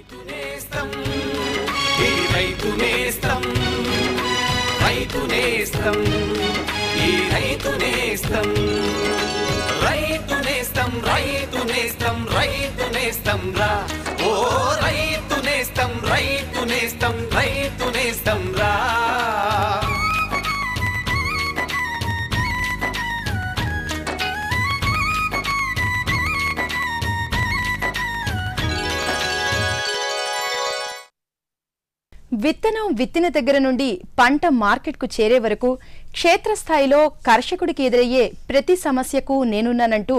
రైతు నేస్తం ఈ రైతు నేస్తం రైతు నేస్తం ఈ రైతు నేస్తం రైతు నేస్తం రైతు నేస్తం రైతు నేస్తం రా ఓ రైతు నేస్తం రైతు నేస్తం రైతు నేస్తం రా. విత్తనం విత్తిన దగ్గర నుండి పంట మార్కెట్కు చేరే వరకు క్షేత్రస్థాయిలో కర్షకుడికి ఎదురయ్యే ప్రతి సమస్యకు నేనున్నానంటూ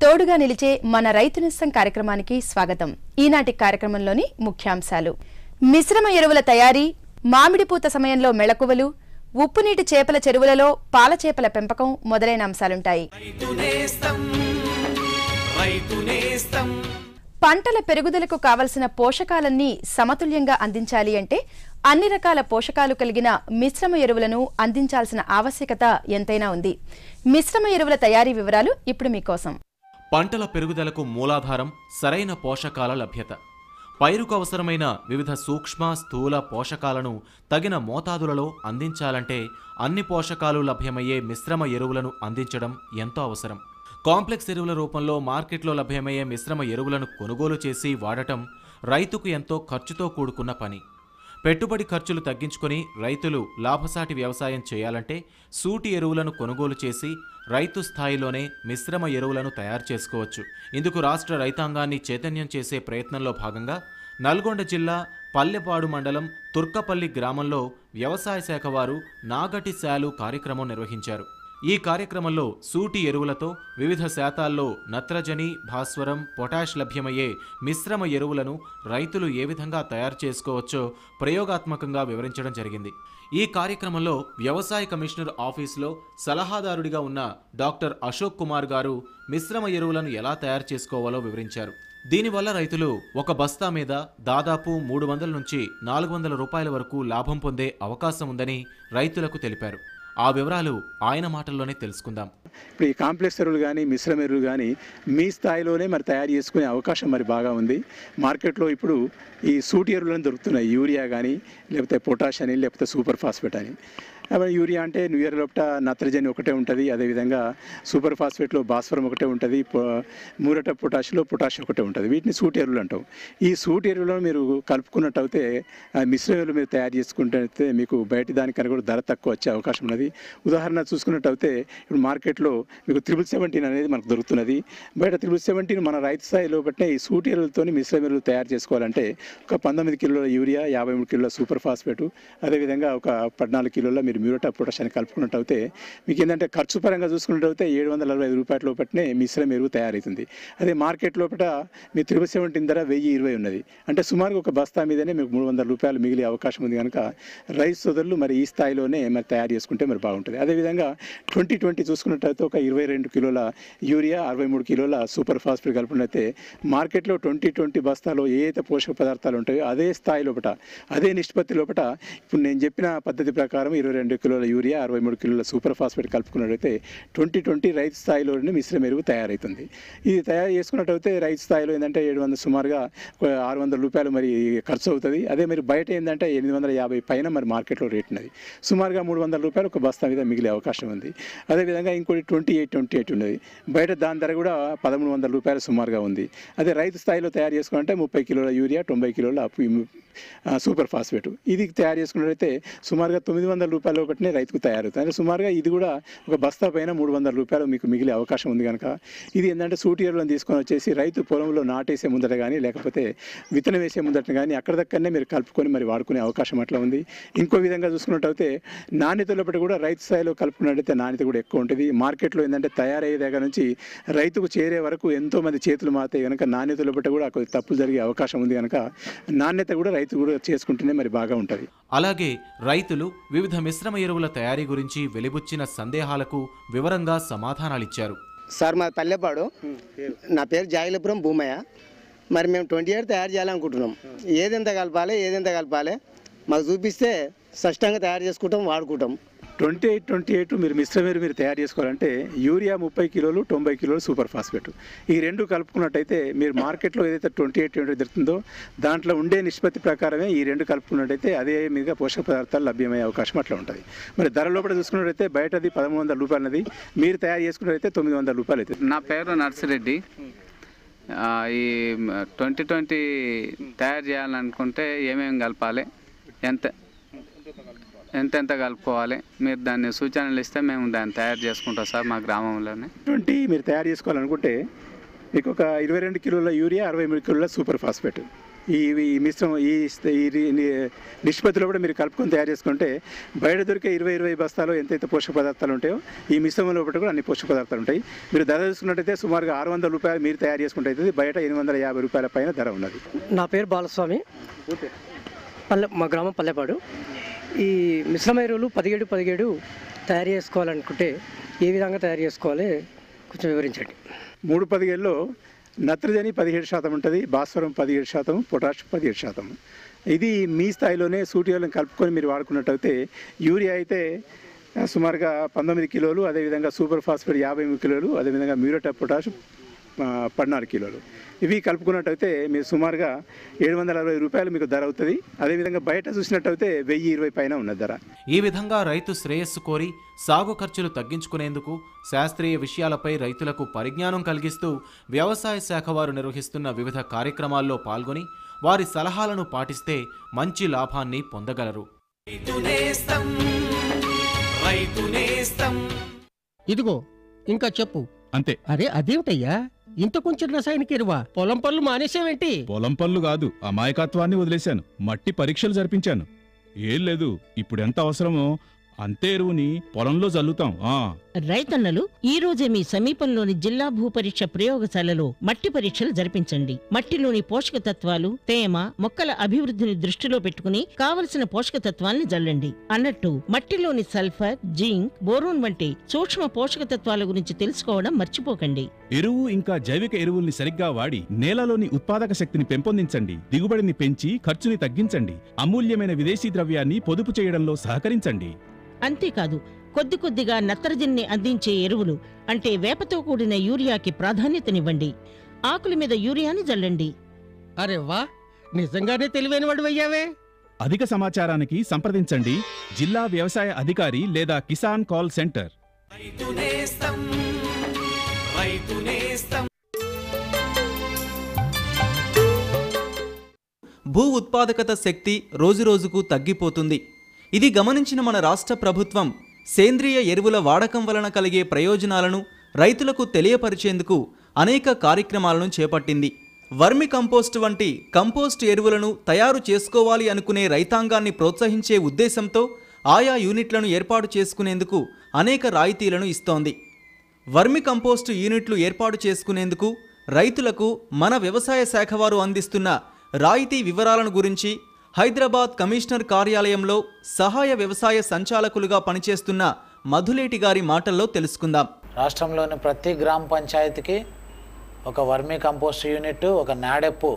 తోడుగా నిలిచే మన రైతు నేస్తం కార్యక్రమానికి స్వాగతం. ఈనాటి కార్యక్రమంలోని ముఖ్యాంశాలు: మిశ్రమ ఎరువుల తయారీ, మామిడి పూత సమయంలో మెళకువలు, ఉప్పునీటి చేపల చెరువులలో పాల చేపల పెంపకం మొదలైన అంశాలుంటాయి. పంటల పెరుగుదలకు కావలసిన పోషకాలన్నీ సమతుల్యంగా అందించాలి అంటే అన్ని రకాల పోషకాలు కలిగిన మిశ్రమ ఎరువులను అందించాల్సిన ఆవశ్యకత ఎంతైనా ఉంది. మిశ్రమ ఎరువుల తయారీ వివరాలు ఇప్పుడు మీకోసం. పంటల పెరుగుదలకు మూలాధారం సరైన పోషకాల లభ్యత. పైరుకు అవసరమైన వివిధ సూక్ష్మ స్థూల పోషకాలను తగిన మోతాదులలో అందించాలంటే అన్ని పోషకాలు లభ్యమయ్యే మిశ్రమ ఎరువులను అందించడం ఎంతో అవసరం. కాంప్లెక్స్ ఎరువుల రూపంలో మార్కెట్లో లభ్యమయ్యే మిశ్రమ ఎరువులను కొనుగోలు చేసి వాడటం రైతుకు ఎంతో ఖర్చుతో కూడుకున్న పని. పెట్టుబడి ఖర్చులు తగ్గించుకొని రైతులు లాభసాటి వ్యవసాయం చేయాలంటే సూటి ఎరువులను కొనుగోలు చేసి రైతు స్థాయిలోనే మిశ్రమ ఎరువులను తయారు చేసుకోవచ్చు. ఇందుకు రాష్ట్ర రైతాంగాన్ని చైతన్యం చేసే ప్రయత్నంలో భాగంగా నల్గొండ జిల్లా పల్లెపాడు మండలం తుర్కపల్లి గ్రామంలో వ్యవసాయ శాఖ వారు నాగటి శాలు కార్యక్రమం నిర్వహించారు. ఈ కార్యక్రమంలో సూటి ఎరువులతో వివిధ శాతాల్లో నత్రజని, భాస్వరం, పొటాష్ లభ్యమయ్యే మిశ్రమ ఎరువులను రైతులు ఏ విధంగా తయారు చేసుకోవచ్చో ప్రయోగాత్మకంగా వివరించడం జరిగింది. ఈ కార్యక్రమంలో వ్యవసాయ కమిషనర్ ఆఫీసులో సలహాదారుడిగా ఉన్న డాక్టర్ అశోక్ కుమార్ గారు మిశ్రమ ఎరువులను ఎలా తయారు చేసుకోవాలో వివరించారు. దీనివల్ల రైతులు ఒక బస్తా మీద దాదాపు 300 నుంచి 400 రూపాయల వరకు లాభం పొందే అవకాశం ఉందని రైతులకు తెలిపారు. ఆ వివరాలు ఆయన మాటల్లోనే తెలుసుకుందాం. ఇప్పుడు ఈ కాంప్లెక్స్ ఎరువులు కానీ మిశ్రమ ఎరువులు కానీ మీ స్థాయిలోనే మరి తయారు చేసుకునే అవకాశం మరి బాగా ఉంది. మార్కెట్లో ఇప్పుడు ఈ సూటి ఎరువులను దొరుకుతున్నాయి. యూరియా కానీ, లేకపోతే పొటాష్ అని, లేకపోతే సూపర్ ఫాస్ఫేట్ అని. యూరియా అంటే న్యూయర్ లోపల నత్రజని ఒకటే ఉంటుంది, అదేవిధంగా సూపర్ ఫాస్ఫేట్లో భాస్వరం ఒకటే ఉంటుంది, మూరట పొటాష్లో పొటాష్ ఒకటే ఉంటుంది. వీటిని సూటి ఎరువులు అంటాం. ఈ సూటి ఎరువులను మీరు కలుపుకున్నట్టు అయితే మిశ్రమ ఎరువులు మీరు తయారు చేసుకుంటే మీకు బయట దానికన్నా కూడా ధర తక్కువ వచ్చే అవకాశం ఉన్నది. ఉదాహరణ చూసుకున్నట్టు అయితే ఇప్పుడు మార్కెట్లో మీకు 717 అనేది మనకు దొరుకుతున్నది. బయట 717 మన రైతు స్థాయి లోపలనే ఈ సూటి ఎరువులతో మిశ్రమ ఎరువులు తయారు చేసుకోవాలంటే ఒక 19 కిలోల యూరియా, 53 కిలోల సూపర్ ఫాస్ఫేట్, అదేవిధంగా ఒక 14 కిలోల మీరు మ్యూరటా పొటాష్ అని కలుపుకున్నట్టు అయితే మీకు ఏంటంటే ఖర్చు పరంగా చూసుకున్నట్టు అయితే 745 రూపాయల లోపలనే మిశ్రమ ఎరువు తయారవుతుంది. అదే మార్కెట్ లోపల మీ 717 ధర 1020 ఉన్నది. అంటే సుమారుగా ఒక బస్తా మీదనే మీకు 300 రూపాయలు మిగిలే అవకాశం ఉంది. కనుక రైతు సోదరులు మరి ఈ స్థాయిలోనే మరి తయారు చేసుకుంటే మరి బాగుంటుంది. అదేవిధంగా 2020 చూసుకున్నట్టయితే ఒక 22 కిలోల యూరియా, 63 కిలోల సూపర్ ఫాస్ఫేట్ కలుపుకున్నట్లయితే మార్కెట్లో 2020 బస్తాలో ఏ అయితే పోషక పదార్థాలు ఉంటాయో అదే స్థాయి లోపల, అదే నిష్పత్తి లోపల ఇప్పుడు నేను చెప్పిన పద్ధతి ప్రకారం 22 కిలోల యూరియా, 63 కిలోల సూపర్ ఫాస్ఫేట్ కలుపుకున్నట్టయితే 2020 రైతు స్థాయిలోనే మిశ్రమ ఎరువు తయారవుతుంది. ఇది తయారు చేసుకున్నట్టయితే రైతు స్థాయిలో ఏంటంటే 700 సుమారుగా 600 రూపాయలు మరి ఖర్చు అవుతుంది. అదే మరి బయట ఏంటంటే 850 పైన మరి మార్కెట్లో రేట్ ఉన్నది. సుమారుగా 300 రూపాయలు ఒక బస్తా మీద మిగిలే అవకాశం ఉంది. అదేవిధంగా ఇంకోటి 28 ఉన్నది. బయట దాని ధర కూడా 1300 రూపాయలు సుమారుగా ఉంది. అదే రైతు స్థాయిలో తయారు చేసుకుంటే 30 కిలోల యూరియా, 90 కిలోల సూపర్ ఫాస్ఫేట్ ఇది తయారు చేసుకున్నట్టయితే సుమారుగా 900 రూపాయల లోపలనే రైతుకు తయారవుతుంది. అంటే సుమారుగా ఇది కూడా ఒక బస్తా పైన 300 రూపాయలు మీకు మిగిలే అవకాశం ఉంది. కనుక ఇది ఏంటంటే సూటి ఎరువులను తీసుకొని వచ్చేసి రైతు పొలంలో నాటేసే ముందట కానీ, లేకపోతే విత్తనం వేసే ముందట కానీ అక్కడ దక్కనే మీరు కలుపుకొని మరి వాడుకునే అవకాశం అట్లా ఉంది. ఇంకో విధంగా చూసుకున్నట్టయితే నాణ్యత లోపల కూడా రైతు స్థాయిలో కలుపుకున్నట్టయితే నాణ్యత కూడా ఎక్కువ ఉంటుంది. మార్కెట్లో ఏంటంటే తయారయ్యే దగ్గర నుంచి రైతుకు చేరే వరకు ఎంతో మంది చేతులు మాతాయి. కనుక నాణ్యత లోపల కూడా కొద్ది తప్పులు జరిగే అవకాశం ఉంది. కనుక నాణ్యత కూడా రైతు కూడా చేసుకుంటేనే మరి బాగా ఉంటుంది. అలాగే రైతులు వివిధ మిశ్రమ ఎరువుల తయారీ గురించి వెలిబుచ్చిన సందేహాలకు వివరంగా సమాధానాలిచ్చారు. సార్ మా పల్లెపాడు, నా పేరు జాయిలపురం భూమయ్య. మరి మేము 28 తయారు చేయాలనుకుంటున్నాం. ఏదెంత కలపాలి మాకు చూపిస్తే స్పష్టంగా తయారు చేసుకుంటాం, వాడుకుంటాం. 28 మీరు మిశ్రమ ఎరువు మీరు తయారు చేసుకోవాలంటే యూరియా 30 కిలోలు 90 కిలోలు సూపర్ ఫాస్ఫేట్ ఈ రెండు కలుపుకున్నట్టయితే మీరు మార్కెట్లో ఏదైతే 28 దొరుకుతుందో దాంట్లో ఉండే నిష్పత్తి ప్రకారమే ఈ రెండు కలుపుకున్నట్టయితే అదే మీదుగా పోషక పదార్థాలు లభ్యమయ్యే అవకాశం అట్లా ఉంటుంది. మరి ధర లోపల చూసుకున్నట్టయితే బయటది 1300 రూపాయలది, మీరు తయారు చేసుకున్నట్టయితే 900 రూపాయలు అవుతుంది. నా పేరు నర్సిరెడ్డి. ఈ 2020 తయారు చేయాలనుకుంటే ఏమేమి కలపాలి, ఎంతెంత కలుపుకోవాలి, మీరు దాన్ని సూచనలు ఇస్తే మేము దాన్ని తయారు చేసుకుంటాం సార్ మా గ్రామంలోనే. 20 మీరు తయారు చేసుకోవాలనుకుంటే మీకు ఒక 22 కిలోల యూరియా 63 కిలోల సూపర్ ఫాస్ఫేట్ ఈ మిశ్రమం ఈ నిష్పత్తిలో కూడా మీరు కలుపుకొని తయారు చేసుకుంటే బయట దొరికే 20 బస్తాలు ఎంతైతే పోషక పదార్థాలు ఉంటాయో ఈ మిశ్రమంలో కూడా అన్ని పోషక పదార్థాలు ఉంటాయి. మీరు ధర చూసుకున్నట్టయితే సుమారుగా 600 రూపాయలు మీరు తయారు చేసుకుంటే అవుతుంది, బయట 850 రూపాయల పైన ధర ఉన్నది. నా పేరు బాలస్వామి, మా గ్రామం పల్లెపాడు. ఈ మిశ్రమ ఎరువులు 17 తయారు చేసుకోవాలనుకుంటే ఏ విధంగా తయారు చేసుకోవాలి కొంచెం వివరించండి. 3-17లో నత్రజని 17% ఉంటుంది, భాస్వరం 17%, పొటాష్ 17%. ఇది మీ స్థాయిలోనే సూటిలను కలుపుకొని మీరు వాడుకున్నట్టయితే యూరియా అయితే సుమారుగా 19 కిలోలు, అదేవిధంగా సూపర్ ఫాస్ఫేట్ 53 కిలోలు, అదేవిధంగా మ్యూరేట్ ఆఫ్ పొటాష్ 14 కిలోలు. ఇవి కలుపుకున్నట్టయితే మీరు సుమారుగా 760 రూపాయలు మీకు ధర అవుతుంది. అదేవిధంగా బయట చూసినట్టయితే 1020 పైన ఉన్న ధర. ఈ విధంగా రైతు శ్రేయస్సు కోరి సాగు ఖర్చులు తగ్గించుకునేందుకు శాస్త్రీయ విషయాలపై రైతులకు పరిజ్ఞానం కలిగిస్తూ వ్యవసాయ శాఖ వారు నిర్వహిస్తున్న వివిధ కార్యక్రమాల్లో పాల్గొని వారి సలహాలను పాటిస్తే మంచి లాభాన్ని పొందగలరు. ఇదిగో ఇంకా చెప్పు. అంతే. అరే అదేమిటయ్యా, ఇంత కొంచెం రసాయనిక ఎరువా? పొలం పనులు మానేసావేంటి? పొలం పనులు కాదు, అమాయకత్వాన్ని వదిలేశాను. మట్టి పరీక్షలు జరిపించాను. ఏం లేదు, ఇప్పుడు ఎంత అవసరమో అంతే ఎరువుని పొలంలో జల్లుతాం. రైతన్నలు ఈ రోజే మీ సమీపంలోని జిల్లా భూపరీక్ష ప్రయోగశాలలో మట్టి పరీక్షలు జరిపించండి. మట్టిలోని పోషక తత్వాలు, తేమ, మొక్కల అభివృద్ధిని దృష్టిలో పెట్టుకుని కావలసిన పోషక తత్వాల్ని జల్లండి. అన్నట్టు మట్టిలోని సల్ఫర్, జింక్, బోరోన్ వంటి సూక్ష్మ పోషక తత్వాల గురించి తెలుసుకోవడం మర్చిపోకండి. ఎరువు ఇంకా జైవిక ఎరువుల్ని సరిగ్గా వాడి నేలలోని ఉత్పాదక శక్తిని పెంపొందించండి. దిగుబడిని పెంచి ఖర్చుని తగ్గించండి. అమూల్యమైన విదేశీ ద్రవ్యాన్ని పొదుపు చేయడంలో సహకరించండి. అంతేకాదు కొద్దిగా నత్రజనిని అందించే ఎరువులు అంటే వేపతో కూడిన యూరియాకి ప్రాధాన్యతనివ్వండి. ఆకుల మీద యూరియాని జల్లండి. అరే వా, నిజంగానే తెలివైన వాడు అయ్యావే. అధిక సమాచారానికి సంప్రదించండి జిల్లా వ్యవసాయ అధికారి లేదా కిసాన్ కాల్ సెంటర్. భూ ఉత్పాదకత శక్తి రోజురోజుకు తగ్గిపోతుంది. ఇది గమనించిన మన రాష్ట్ర ప్రభుత్వం సేంద్రియ ఎరువుల వాడకం వలన కలిగే ప్రయోజనాలను రైతులకు తెలియపరిచేందుకు అనేక కార్యక్రమాలను చేపట్టింది. వర్మి కంపోస్ట్ వంటి కంపోస్ట్ ఎరువులను తయారు చేసుకోవాలి అనుకునే రైతాంగాన్ని ప్రోత్సహించే ఉద్దేశంతో ఆయా యూనిట్లను ఏర్పాటు చేసుకునేందుకు అనేక రాయితీలను ఇస్తోంది. వర్మి కంపోస్టు యూనిట్లు ఏర్పాటు చేసుకునేందుకు రైతులకు మన వ్యవసాయ శాఖ వారు అందిస్తున్న రాయితీ వివరాలను గురించి హైదరాబాద్ కమిషనర్ కార్యాలయంలో సహాయ వ్యవసాయ సంచాలకులుగా పనిచేస్తున్న మధులేటి గారి మాటల్లో తెలుసుకుందాం. రాష్ట్రంలోని ప్రతి గ్రామ పంచాయతీకి ఒక వర్మీ కంపోస్ట్ యూనిట్, ఒక నాడెప్పు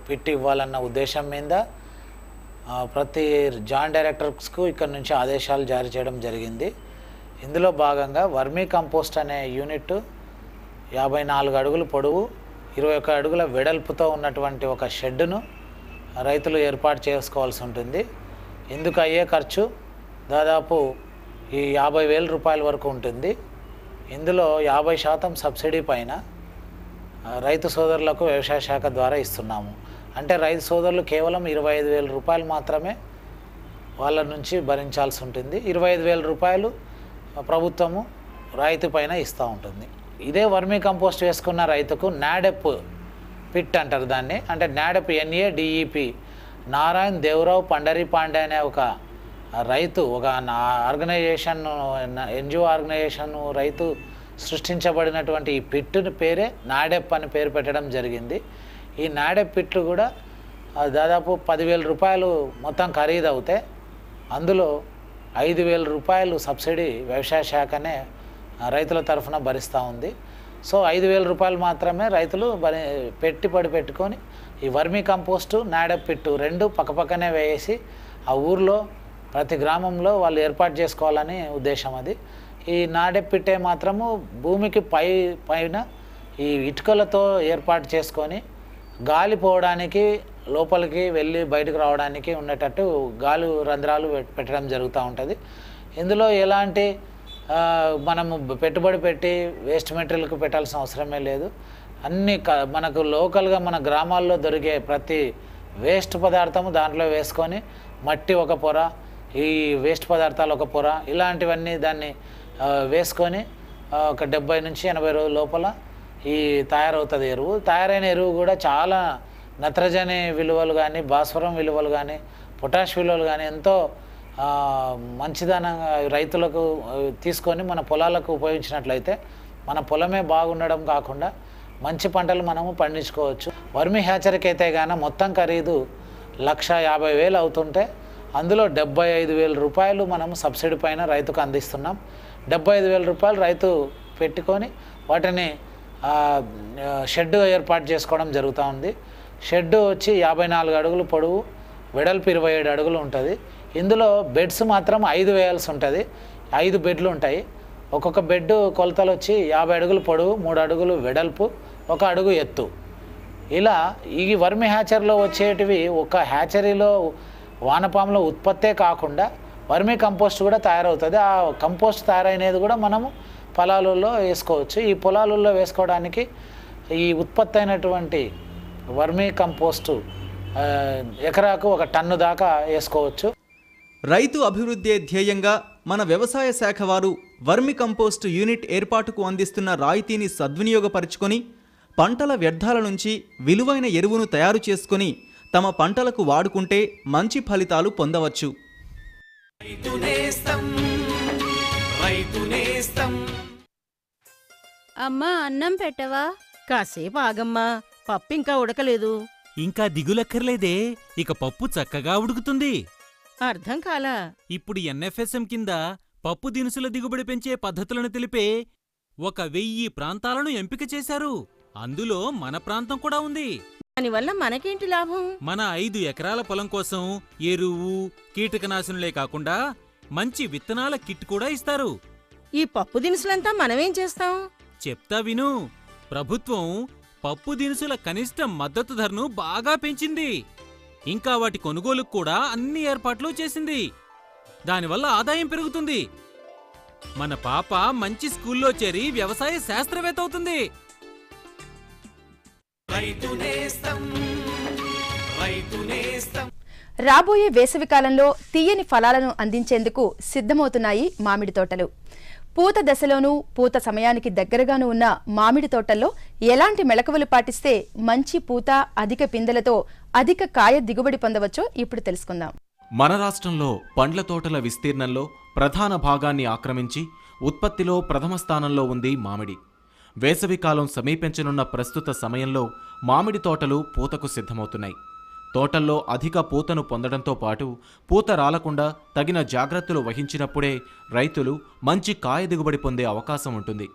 పిట్ ఇవ్వాలన్న ఉద్దేశం మీద ప్రతి జాయింట్ డైరెక్టర్స్కు ఇక్కడ నుంచి ఆదేశాలు జారీ చేయడం జరిగింది. ఇందులో భాగంగా వర్మీ కంపోస్ట్ అనే యూనిట్ 54 అడుగులు పొడవు, 21 అడుగుల వెడల్పుతో ఉన్నటువంటి ఒక షెడ్డును రైతులు ఏర్పాటు చేసుకోవాల్సి ఉంటుంది. ఇందుకు అయ్యే ఖర్చు దాదాపు ఈ 50,000 రూపాయల వరకు ఉంటుంది. ఇందులో 50% సబ్సిడీ పైన రైతు సోదరులకు వ్యవసాయ శాఖ ద్వారా ఇస్తున్నాము. అంటే రైతు సోదరులు కేవలం 25,000 రూపాయలు మాత్రమే వాళ్ళ నుంచి భరించాల్సి ఉంటుంది. 25,000 రూపాయలు ప్రభుత్వము రైతు పైన ఇస్తూ ఉంటుంది. ఇదే వర్మీ కంపోస్ట్ వేసుకున్న రైతుకు నాడెప్ పిట్ అంటారు దాన్ని. అంటే నాడెప్ NADEP నారాయణ్ దేవరావు పండరీ పాండే అనే ఒక రైతు, ఒక ఆర్గనైజేషన్, NGO ఆర్గనైజేషన్ రైతు సృష్టించబడినటువంటి ఈ పిట్టుని పేరే నాడెప్ అని పేరు పెట్టడం జరిగింది. ఈ నాడెప్ పిట్లు కూడా దాదాపు 10,000 రూపాయలు మొత్తం ఖరీదు అవుతాయి. అందులో 5,000 రూపాయలు సబ్సిడీ వ్యవసాయ శాఖనే రైతుల తరఫున భరిస్తూ ఉంది. సో 5,000 రూపాయలు మాత్రమే రైతులు పెట్టుకొని ఈ వర్మీ కంపోస్టు, నాడెప్ పిట్టు రెండు పక్కపక్కనే వేసి ఆ ఊర్లో ప్రతి గ్రామంలో వాళ్ళు ఏర్పాటు చేసుకోవాలని ఉద్దేశం అది. ఈ నాడెప్పిట్టే మాత్రము భూమికి పైన ఈ ఇటుకలతో ఏర్పాటు చేసుకొని గాలి పోవడానికి, లోపలికి వెళ్ళి బయటకు రావడానికి ఉండేటట్టు గాలి రంధ్రాలు పెట్టడం జరుగుతూ ఉంటుంది. ఇందులో ఎలాంటి మనము పెట్టుబడి పెట్టి వేస్ట్ మెటీరియల్కి పెట్టాల్సిన అవసరమే లేదు. అన్ని మనకు లోకల్గా మన గ్రామాల్లో దొరికే ప్రతి వేస్ట్ పదార్థము దాంట్లో వేసుకొని మట్టి ఒక పొర, ఈ వేస్ట్ పదార్థాలు ఒక పొర, ఇలాంటివన్నీ దాన్ని వేసుకొని ఒక 70 నుంచి 80 రోజుల లోపల ఈ తయారవుతుంది ఎరువు. తయారైన ఎరువు కూడా చాలా నత్రజని విలువలు కానీ, భాస్వరం విలువలు కానీ, పొటాష్ విలువలు కానీ ఎంతో మంచిదనంగా రైతులకు తీసుకొని మన పొలాలకు ఉపయోగించినట్లయితే మన పొలమే బాగుండడం కాకుండా మంచి పంటలు మనము పండించుకోవచ్చు. వర్మి హ్యాచరీకి అయితే కానీ మొత్తం ఖరీదు 1,50,000 అవుతుంటే అందులో 75,000 రూపాయలు మనము సబ్సిడీ పైన రైతుకు అందిస్తున్నాం. 75,000 రూపాయలు రైతు పెట్టుకొని వాటిని షెడ్ ఏర్పాటు చేసుకోవడం జరుగుతూ ఉంది. షెడ్ వచ్చి 54 అడుగులు పొడవు, వెడల్పు 27 అడుగులు ఉంటుంది. ఇందులో బెడ్స్ మాత్రం 5 వేయాల్సి ఉంటుంది. 5 బెడ్లు ఉంటాయి. ఒక్కొక్క బెడ్ కొలతలు వచ్చి 50 అడుగులు పొడవు, 3 అడుగులు వెడల్పు, 1 అడుగు ఎత్తు. ఇలా ఈ వర్మి హ్యాచరీలో వచ్చేటివి ఒక హ్యాచరీలో వానపాముల ఉత్పత్తే కాకుండా వర్మి కంపోస్ట్ కూడా తయారవుతుంది. ఆ కంపోస్ట్ తయారైనది కూడా మనము పొలాలలో వేసుకోవచ్చు. ఈ పొలాలలో వేసుకోవడానికి ఈ ఉత్పత్తి అయినటువంటి వర్మి కంపోస్టు ఎకరాకు 1 టన్ను దాకా వేసుకోవచ్చు. రైతు అభివృద్ధి ధ్యేయంగా మన వ్యవసాయ శాఖ వారు వర్మి కంపోస్ట్ యూనిట్ ఏర్పాటుకు అందిస్తున్న రాయితీని సద్వినియోగపరుచుకొని పంటల వ్యర్థాల నుంచి విలువైన ఎరువును తయారు చేసుకొని తమ పంటలకు వాడుకుంటే మంచి ఫలితాలు పొందవచ్చు. అమ్మా, అన్నం పెట్టవా? కాసేపు ఆగమ్మా, పప్పు ఇంకా ఉడకలేదు. ఇంకా దిగులక్కర్లేదే, ఇక పప్పు చక్కగా ఉడుకుతుంది. అర్థం కాలా? ఇప్పుడు ఎన్ఎఫ్ఎస్ఎం కింద పప్పు దినుసుల దిగుబడి పెంచే పద్ధతులను తెలిపే 1000 ప్రాంతాలను ఎంపిక చేశారు. అందులో మన ప్రాంతం కూడా ఉంది. దానివల్ల మనకేంటి లాభం? మన 5 ఎకరాల పొలం కోసం ఎరువు, కీటకనాశనులే కాకుండా మంచి విత్తనాల కిట్ కూడా ఇస్తారు. ఈ పప్పు దినుసులంతా మనమేం చేస్తాం? చెప్తా విను. ప్రభుత్వం పప్పు దినుసుల కనిష్ట మద్దతు ధరను బాగా పెంచింది. ఇంకా వాటి కొనుగోలుకు కూడా అన్ని ఏర్పాట్లు చేసింది. దానివల్ల ఆదాయం పెరుగుతుంది. మన పాప మంచి స్కూల్లో చేరి వ్యవసాయ శాస్త్రవేత్త అవుతుంది. రాబోయే వేసవికాలంలో తీయని ఫలాలను అందించేందుకు సిద్ధమవుతున్నాయి మామిడి తోటలు. పూత దశలోనూ పూత సమయానికి దగ్గరగాను ఉన్న మామిడి తోటల్లో ఎలాంటి మెళకువలు పాటిస్తే మంచి పూత, అధిక పిందెలతో అధిక కాయ దిగుబడి పొందవచ్చో ఇప్పుడు తెలుసుకుందాం. మన రాష్ట్రంలో పండ్ల తోటల విస్తీర్ణంలో ప్రధాన భాగాన్ని ఆక్రమించి ఉత్పత్తిలో ప్రథమ స్థానంలో ఉంది మామిడి. వేసవికాలం సమీపించనున్న ప్రస్తుత సమయంలో మామిడి తోటలు పూతకు సిద్ధమవుతున్నాయి. తోటల్లో అధిక పూతను పొందడంతో పాటు పూత రాలకుండా తగిన జాగ్రత్తలు వహించినప్పుడే రైతులు మంచి కాయ దిగుబడి పొందే అవకాశం ఉంటుంది.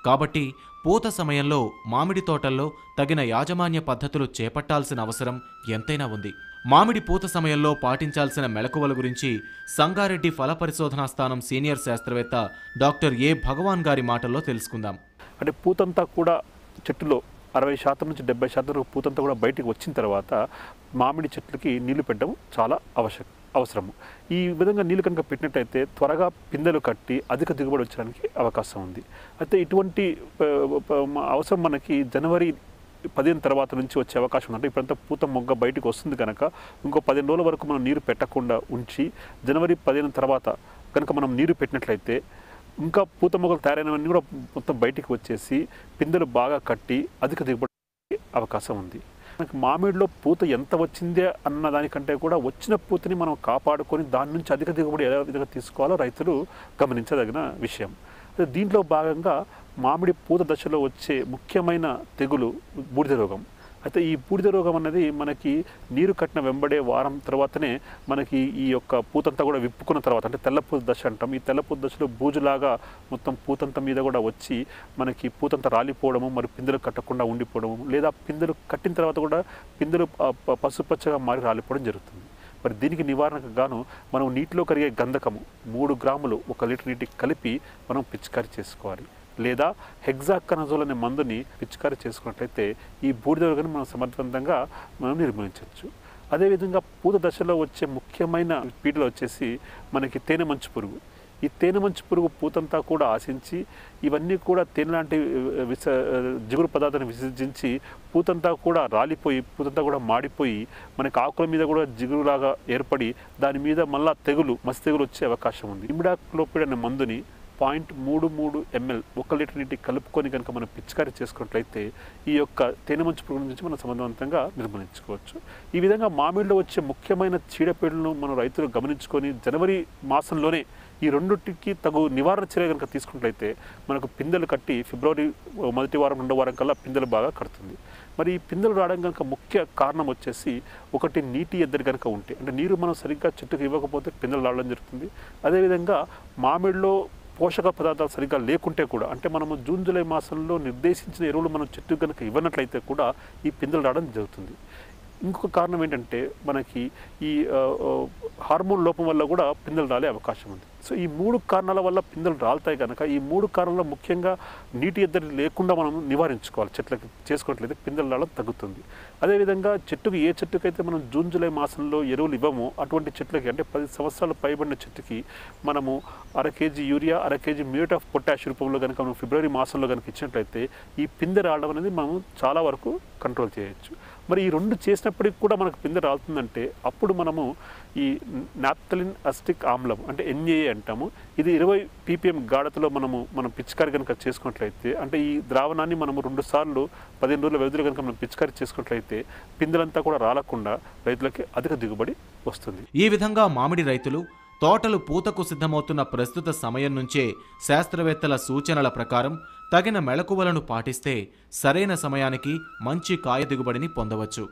కాబట్టి పూత సమయంలో మామిడి తోటల్లో తగిన యాజమాన్య పద్ధతులు చేపట్టాల్సిన అవసరం ఎంతైనా ఉంది. మామిడి పూత సమయంలో పాటించాల్సిన మెళకువల గురించి సంగారెడ్డి ఫల పరిశోధనా స్థానం సీనియర్ శాస్త్రవేత్త డాక్టర్ ఏ భగవాన్ గారి మాటల్లో తెలుసుకుందాం. అంటే పూతంతా కూడా చెట్టులో 60% నుంచి 70% పూతంతా కూడా బయటికి వచ్చిన తర్వాత మామిడి చెట్లకి నీళ్లు పెట్టడం చాలా అవసరము. ఈ విధంగా నీళ్ళు కనుక పెట్టినట్టయితే త్వరగా పిందెలు కట్టి అధిక దిగుబడి వచ్చడానికి అవకాశం ఉంది. అయితే ఇటువంటి అవసరం మనకి జనవరి 15 తర్వాత నుంచి వచ్చే అవకాశం ఉంది. అంటే ఇప్పుడంతా పూత మొగ్గ బయటకు వస్తుంది కనుక ఇంకో 15 రోజుల వరకు మనం నీరు పెట్టకుండా ఉంచి జనవరి 15 తర్వాత కనుక మనం నీరు పెట్టినట్లయితే ఇంకా పూత మొగ్గలు తయారైనవన్నీ కూడా మొత్తం బయటికి వచ్చేసి పిందెలు బాగా కట్టి అధిక దిగుబడి అవకాశం ఉంది. మనకి మామిడిలో పూత ఎంత వచ్చిందే అన్న దానికంటే కూడా వచ్చిన పూతని మనం కాపాడుకొని దాని నుంచి అధిక దిగుబడి ఎలా విధంగా తీసుకోవాలో రైతులు గమనించదగిన విషయం. దీంట్లో భాగంగా మామిడి పూత దశలో వచ్చే ముఖ్యమైన తెగులు బూడిద రోగం. అయితే ఈ బూడిద రోగం అనేది మనకి నీరు కట్టిన వెంబడే వారం తర్వాతనే మనకి ఈ యొక్క పూతంతా కూడా విప్పుకున్న తర్వాత, అంటే తెల్లపూత దశ అంటాం. ఈ తెల్లపూత దశలో బూజులాగా మొత్తం పూతంత మీద కూడా వచ్చి మనకి పూతంతా రాలిపోవడము, మరి పిందెలు కట్టకుండా ఉండిపోవడము, లేదా పిందెలు కట్టిన తర్వాత కూడా పిందెలు పసుపచ్చగా మారి రాలిపోవడం జరుగుతుంది. మరి దీనికి నివారణకు గాను మనం నీటిలో కరిగే గంధకము 3 గ్రాములు 1 లీటర్ నీటికి కలిపి మనం పిచికారీ చేసుకోవాలి. లేదా హెగ్జాకనజోల్ అనే మందుని పిచికారీ చేసుకున్నట్లయితే ఈ బూడిద తెగులుని మనం సమర్థవంతంగా మనం నిర్మూలించవచ్చు. అదేవిధంగా పూత దశలో వచ్చే ముఖ్యమైన పీడలు వచ్చేసి మనకి తేనె మంచు పురుగు. ఈ తేనె మంచు పురుగు పూతంతా కూడా ఆశించి ఇవన్నీ కూడా తేనె లాంటి జిగురు పదార్థాన్ని విసర్జించి పూతంతా కూడా రాలిపోయి పూతంతా కూడా మాడిపోయి మనకి ఆకుల మీద కూడా జిగురులాగా ఏర్పడి దాని మీద మళ్ళా మసి తెగులు వచ్చే అవకాశం ఉంది. ఇమిడాక్లోపిడ్ అనే మందుని 0.33 ml 1 లీటర్ నీటికి కలుపుకొని కనుక మనం పిచికారీ చేసుకున్నట్లయితే ఈ యొక్క తేనె మంచు పురుగు నుంచి మనం సమర్థవంతంగా నిర్మూలించుకోవచ్చు. ఈ విధంగా మామిడిలో వచ్చే ముఖ్యమైన చీడపీడలను మనం రైతులు గమనించుకొని జనవరి మాసంలోనే ఈ రెండింటికి తగు నివారణ చర్య కనుక తీసుకున్నట్లయితే మనకు పిందెలు కట్టి ఫిబ్రవరి 1వ వారం 2వ వారం కల్లా పిందెలు బాగా కడుతుంది. మరి ఈ పిందెలు రావడం కనుక ముఖ్య కారణం వచ్చేసి ఒకటి నీటి ఎద్దడి కనుక ఉంటే, అంటే నీరు మనం సరిగ్గా చెట్టుకు ఇవ్వకపోతే పిందెలు రావడం జరుగుతుంది. అదేవిధంగా మామిడిలో పోషక పదార్థాలు సరిగ్గా లేకుంటే కూడా, అంటే మనము జూన్ జూలై మాసంలో నిర్దేశించిన ఎరువులు మనం చెట్టుకు కనుక ఇవ్వనట్లయితే కూడా ఈ పిందెలు రావడం జరుగుతుంది. ఇంకొక కారణం ఏంటంటే మనకి ఈ హార్మోన్ లోపం వల్ల కూడా పిందెలు రాలే అవకాశం ఉంది. సో ఈ 3 కారణాల వల్ల పిందెలు రాలుతాయి కనుక ఈ 3 కారణాల్లో ముఖ్యంగా నీటి ఎద్దడి లేకుండా మనం నివారించుకోవాలి. చెట్లకి చేసుకున్నట్లయితే పిందెలు రావడం తగ్గుతుంది. అదేవిధంగా ఏ చెట్టుకైతే మనం జూన్ జూలై మాసంలో ఎరువులు ఇవ్వమో అటువంటి చెట్లకి, అంటే 10 సంవత్సరాలు పైబడిన చెట్టుకి మనము 1/2 kg urea 1/2 kg muriate of potash రూపంలో కనుక మనం ఫిబ్రవరి మాసంలో కనుక ఇచ్చినట్లయితే ఈ పిందె రావడం అనేది మనం చాలా వరకు కంట్రోల్ చేయొచ్చు. మరి ఈ 2 చేసినప్పటికి కూడా మనకు పిందె రాలుతుందంటే అప్పుడు మనము ఈ నాప్థలిన్ అసిటిక్ ఆమ్లం అంటే NaA అంటాము. ఇది 20 ppm గాఢతలో మనం పిచికారీ కనుక చేసుకున్నట్లయితే, అంటే ఈ ద్రావణాన్ని మనము 2 సార్లు 15 రోజుల వ్యవధిలో కనుక మనం పిచికారీ చేసుకున్నట్లయితే పిందెలంతా కూడా రాలకుండా రైతులకి అధిక దిగుబడి వస్తుంది. ఈ విధంగా మామిడి రైతులు తోటలు పూతకు సిద్ధమవుతున్న ప్రస్తుత సమయం నుంచే శాస్త్రవేత్తల సూచనల ప్రకారం తగిన మెళకువలను పాటిస్తే సరైన సమయానికి మంచి కాయ దిగుబడిని పొందవచ్చు.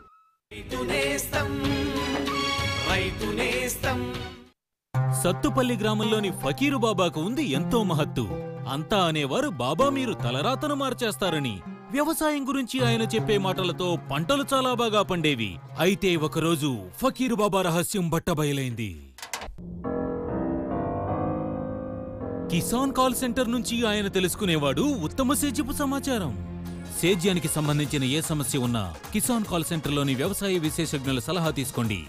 సత్తుపల్లి గ్రామంలోని ఫకీరు బాబాకు ఉంది ఎంతో మహత్తు. అంతా అనేవారు బాబా మీరు తలరాతను మార్చేస్తారని. వ్యవసాయం గురించి ఆయన చెప్పే మాటలతో పంటలు చాలా బాగా పండేవి. అయితే ఒకరోజు ఫకీరు బాబా రహస్యం బట్టబయలైంది. కిసాన్ కాల్ సెంటర్ నుంచి ఆయన తెలుసుకునేవాడు ఉత్తమ సేద్యపు సమాచారం. సేద్యానికి సంబంధించిన ఏ సమస్య ఉన్నా కిసాన్ కాల్ సెంటర్లోని వ్యవసాయ విశేషజ్ఞుల సలహా తీసుకోండి.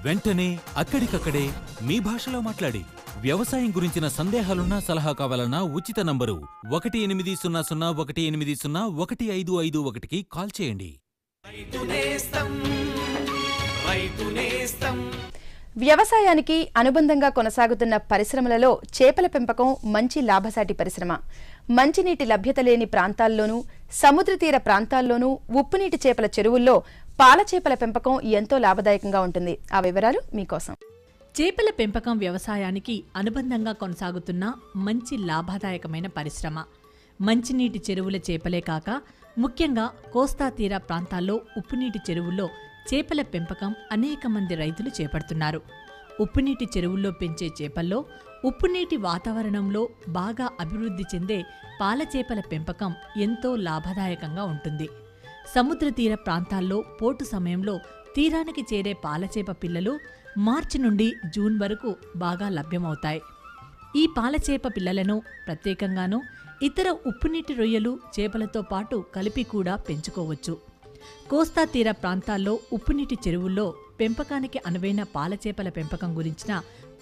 వెంటనే అక్కడికక్కడే మీ భాషలో మాట్లాడి వ్యవసాయం గురించిన సందేహాలున్నా సలహా కావాలన్నా ఉచిత నంబరు 180018011551కి కాల్ చేయండి. వ్యవసాయానికి అనుబంధంగా కొనసాగుతున్న పరిశ్రమలలో చేపల పెంపకం మంచి లాభసాటి పరిశ్రమ. మంచినీటి లభ్యత లేని ప్రాంతాల్లోనూ సముద్ర తీర ప్రాంతాల్లోనూ ఉప్పునీటి చేపల చెరువుల్లో పాల చేపల పెంపకం ఎంతో లాభదాయకంగా ఉంటుంది. ఆ వివరాలు మీకోసం. చేపల పెంపకం వ్యవసాయానికి అనుబంధంగా కొనసాగుతున్న మంచి లాభదాయకమైన పరిశ్రమ. మంచినీటి చెరువుల చేపలే కాక ముఖ్యంగా కోస్తా తీర ప్రాంతాల్లో ఉప్పునీటి చెరువుల్లో చేపల పెంపకం అనేక మంది రైతులు చేపడుతున్నారు. ఉప్పునీటి చెరువుల్లో పెంచే చేపల్లో ఉప్పునీటి వాతావరణంలో బాగా అభివృద్ధి చెందే పాల చేపల పెంపకం ఎంతో లాభదాయకంగా ఉంటుంది. సముద్ర తీర ప్రాంతాల్లో పోటు సమయంలో తీరానికి చేరే పాలచేప పిల్లలు మార్చి నుండి జూన్ వరకు బాగా లభ్యమవుతాయి. ఈ పాలచేప పిల్లలను ప్రత్యేకంగానూ ఇతర ఉప్పునీటి రొయ్యలు చేపలతో పాటు కలిపి కూడా పెంచుకోవచ్చు. కోస్తా తీర ప్రాంతాల్లో ఉప్పునీటి చెరువుల్లో పెంపకానికి అనువైన పాలచేపల పెంపకం గురించిన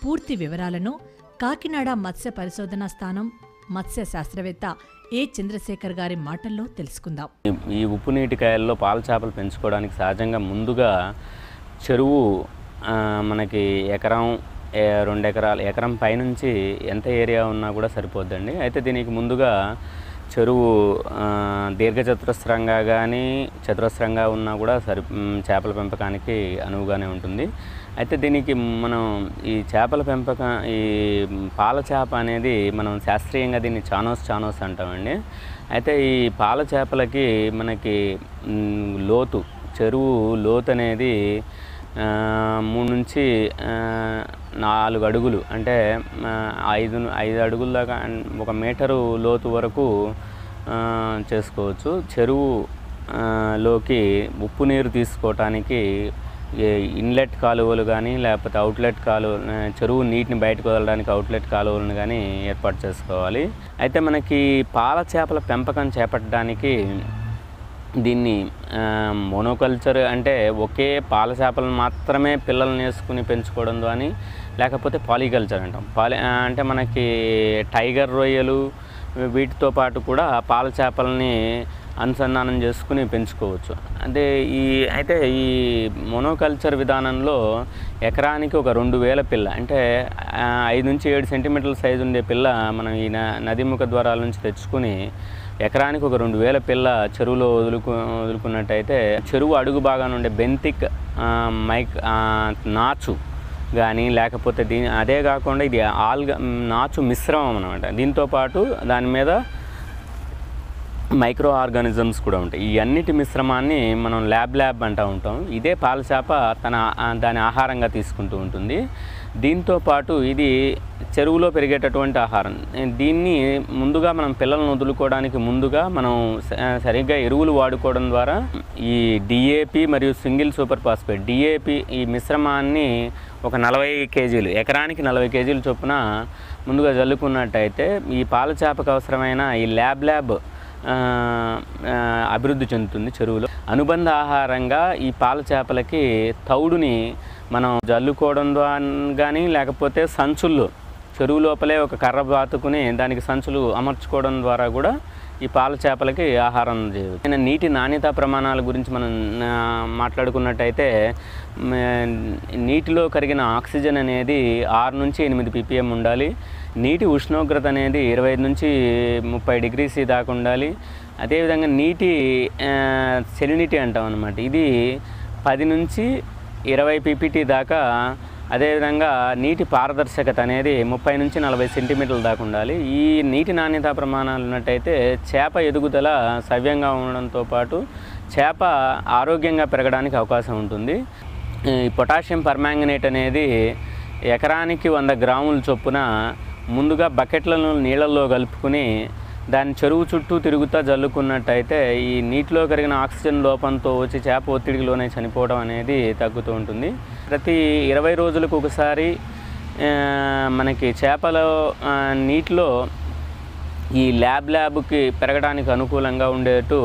పూర్తి వివరాలను కాకినాడ మత్స్య పరిశోధనా స్థానం మత్స్య శాస్త్రవేత్త ఏ చంద్రశేఖర్ గారి మాటల్లో తెలుసుకుందాం. ఈ ఉప్పునీటి కాయల్లో పాల చేపలు పెంచుకోవడానికి సహజంగా ముందుగా చెరువు మనకి ఎకరం 2 ఎకరాలు ఎకరం పైనుంచి ఎంత ఏరియా ఉన్నా కూడా సరిపోద్దండి. అయితే దీనికి ముందుగా చెరువు దీర్ఘచతురస్రంగా కానీ చతురస్రంగా ఉన్నా కూడా చేపల పెంపకానికి అనువుగానే ఉంటుంది. అయితే దీనికి మనం ఈ చేపల పెంపకం ఈ పాల చేప అనేది మనం శాస్త్రీయంగా దీన్ని చానోస్ అంటామండి. అయితే ఈ పాల చేపలకి మనకి లోతు చెరువు లోతు అనేది 3 నుంచి 4 అడుగులు అంటే 5 అడుగుల దాకా 1 మీటరు లోతు వరకు చేసుకోవచ్చు. చెరువు లోకి ఉప్పు నీరు తీసుకోవటానికి ఇన్లెట్ కాలువలు కానీ లేకపోతే అవుట్లెట్ కాలువ చెరువు నీటిని బయటకు వదలడానికి అవుట్లెట్ కాలువలను కానీ ఏర్పాటు చేసుకోవాలి. అయితే మనకి పాల చేపల పెంపకం చేపట్టడానికి దీన్ని మోనోకల్చర్ అంటే ఒకే పాల చేపలను మాత్రమే పిల్లల్ని వేసుకుని పెంచుకోవడం కానీ లేకపోతే పాలికల్చర్ అంటాం. అంటే మనకి టైగర్ రొయ్యలు వీటితో పాటు కూడా పాల చేపలని అనుసంధానం చేసుకుని పెంచుకోవచ్చు. అయితే ఈ మోనోకల్చర్ విధానంలో ఎకరానికి ఒక 2000 పిల్ల అంటే 5 నుంచి 7 సెంటీమీటర్ల సైజు ఉండే పిల్ల మనం ఈ నదీముఖ ద్వారాల నుంచి తెచ్చుకుని ఎకరానికి ఒక 2000 పిల్ల చెరువులో వదులుకున్నట్టయితే చెరువు అడుగు భాగాన ఉండే బెంతిక్ నాచు కానీ లేకపోతే అదే కాకుండా ఇది నాచు మిశ్రమం అనమాట. దీంతోపాటు దాని మీద మైక్రో ఆర్గానిజమ్స్ కూడా ఉంటాయి. ఈ అన్నిటి మిశ్రమాన్ని మనం ల్యాబ్ అంటూ ఉంటాం. ఇదే పాల చేప దాని ఆహారంగా తీసుకుంటూ ఉంటుంది. దీంతోపాటు ఇది చెరువులో పెరిగేటటువంటి ఆహారం. దీన్ని ముందుగా మనం పిల్లలను వదులుకోవడానికి ముందుగా మనం సరిగ్గా ఎరువులు వాడుకోవడం ద్వారా ఈ డిఏపి మరియు సింగిల్ సూపర్ ఫాస్ఫేట్ డిఏపి ఈ మిశ్రమాన్ని ఒక 40 కేజీలు ఎకరానికి 40 కేజీలు చొప్పున ముందుగా జల్లుకున్నట్టయితే ఈ పాల చేపకు అవసరమైన ఈ ల్యాబ్ అభివృద్ధి చెందుతుంది. చెరువులో అనుబంధ ఆహారంగా ఈ పాల చేపలకి తౌడుని మనం జల్లుకోవడం ద్వారా కానీ లేకపోతే సంచుల్లో చెరువు లోపలే ఒక కర్ర బాతుకుని దానికి సంచులు అమర్చుకోవడం ద్వారా కూడా ఈ పాల చేపలకి ఆహారం చేయవచ్చు. నీటి నాణ్యత ప్రమాణాల గురించి మనం మాట్లాడుకున్నట్టయితే నీటిలో కరిగిన ఆక్సిజన్ అనేది 6 నుంచి 8 ppm ఉండాలి. నీటి ఉష్ణోగ్రత అనేది 25 నుంచి 30 degrees దాకా ఉండాలి. అదేవిధంగా నీటి సెలినిటీ అంటాం అన్నమాట. ఇది 10 నుంచి 20 ppt దాకా. అదేవిధంగా నీటి పారదర్శకత అనేది 30 నుంచి 40 సెంటీమీటర్ల దాకా ఉండాలి. ఈ నీటి నాణ్యత ప్రమాణాలు ఉన్నట్టయితే చేప ఎదుగుదల సవ్యంగా ఉండడంతో పాటు చేప ఆరోగ్యంగా పెరగడానికి అవకాశం ఉంటుంది. ఈ పొటాషియం పర్మాంగనేట్ అనేది ఎకరానికి 100 గ్రాముల చొప్పున ముందుగా బకెట్లను నీళ్ళల్లో కలుపుకుని దాన్ని చెరువు చుట్టూ తిరుగుతూ జల్లుకున్నట్టయితే ఈ నీటిలో కరిగిన ఆక్సిజన్ లోపంతో వచ్చి చేప ఒత్తిడికి లోనే చనిపోవడం అనేది తగ్గుతూ ఉంటుంది. ప్రతి 20 రోజులకు ఒకసారి మనకి చేపల నీటిలో ఈ ల్యాబ్కి పెరగడానికి అనుకూలంగా ఉండేట్టు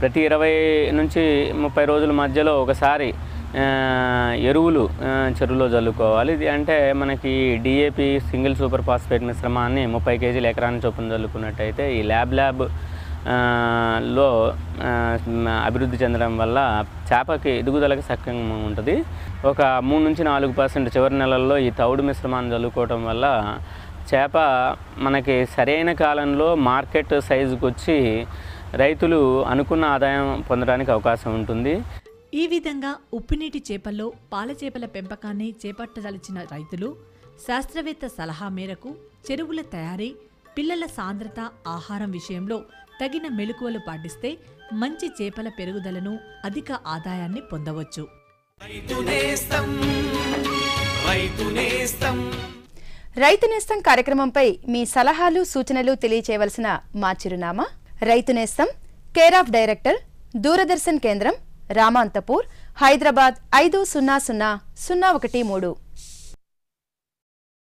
ప్రతి 20 నుంచి 30 రోజుల మధ్యలో ఒకసారి ఎరువులు చెరువులో జల్లుకోవాలి. ఇది అంటే మనకి డిఏపి సింగిల్ సూపర్ ఫాస్ఫేట్ మిశ్రమాన్ని 30 కేజీల ఎకరాన్ని చొప్పున జల్లుకున్నట్టయితే ఈ ల్యాబ్ లో అభివృద్ధి చెందడం వల్ల చేపకి ఎదుగుదలకి సఖ్యంగా ఉంటుంది. ఒక 3 నుంచి 4% చివరి నెలల్లో ఈ తౌడు మిశ్రమాన్ని జల్లుకోవటం వల్ల చేప మనకి సరైన కాలంలో మార్కెట్ సైజుకి వచ్చి రైతులు అనుకున్న ఆదాయం పొందడానికి అవకాశం ఉంటుంది. ఈ విధంగా ఉప్పునీటి చేపల్లో పాల చేపల పెంపకాన్ని చేపట్టదలిచిన రైతులు శాస్త్రవేత్త సలహా మేరకు చెరువుల తయారీ, పిల్లల సాంద్రత, ఆహారం విషయంలో తగిన మెలకువలు పాటిస్తే మంచి చేపల పెరుగుదలను, అధిక ఆదాయాన్ని పొందవచ్చు. రైతు నేస్తం కార్యక్రమంపై మీ సలహాలు, సూచనలు తెలియచేయవలసిన మా చిరునామా రైతు నేస్తం, కేర్ ఆఫ్ డైరెక్టర్, దూరదర్శన్ కేంద్రం, రామాంతపూర్, హైదరాబాద్ 500013.